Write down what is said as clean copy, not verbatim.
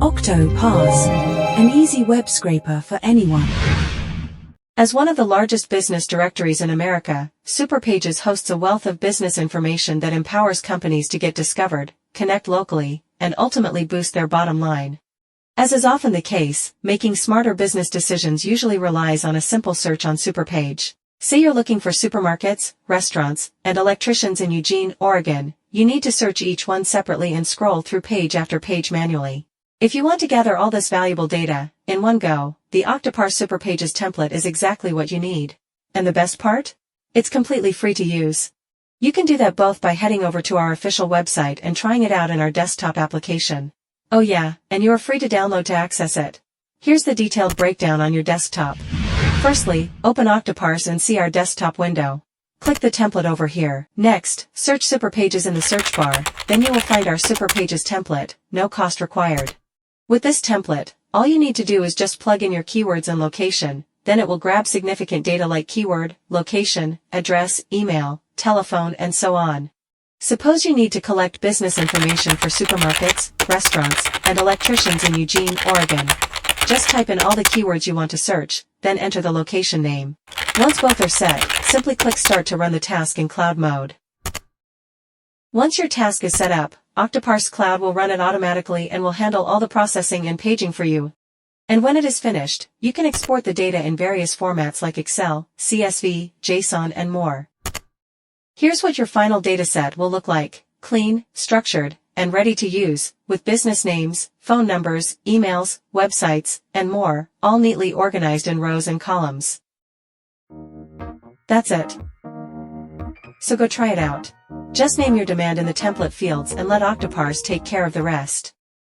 Octoparse, an easy web scraper for anyone. As one of the largest business directories in America, Superpages hosts a wealth of business information that empowers companies to get discovered, connect locally, and ultimately boost their bottom line. As is often the case, making smarter business decisions usually relies on a simple search on Superpage. Say you're looking for supermarkets, restaurants, and electricians in Eugene, Oregon. You need to search each one separately and scroll through page after page manually. If you want to gather all this valuable data in one go, the Octoparse Superpages template is exactly what you need. And the best part? It's completely free to use. You can do that both by heading over to our official website and trying it out in our desktop application. Oh yeah, and you are free to download to access it. Here's the detailed breakdown on your desktop. Firstly, open Octoparse and see our desktop window. Click the template over here. Next, search Superpages in the search bar, then you will find our Superpages template, no cost required. With this template, all you need to do is just plug in your keywords and location, then it will grab significant data like keyword, location, address, email, telephone, and so on. Suppose you need to collect business information for supermarkets, restaurants, and electricians in Eugene, Oregon. Just type in all the keywords you want to search, then enter the location name. Once both are set, simply click Start to run the task in cloud mode. Once your task is set up, Octoparse Cloud will run it automatically and will handle all the processing and paging for you. And when it is finished, you can export the data in various formats like Excel, CSV, JSON, and more. Here's what your final dataset will look like: clean, structured, and ready to use, with business names, phone numbers, emails, websites, and more, all neatly organized in rows and columns. That's it. So go try it out. Just name your demand in the template fields and let Octoparse take care of the rest.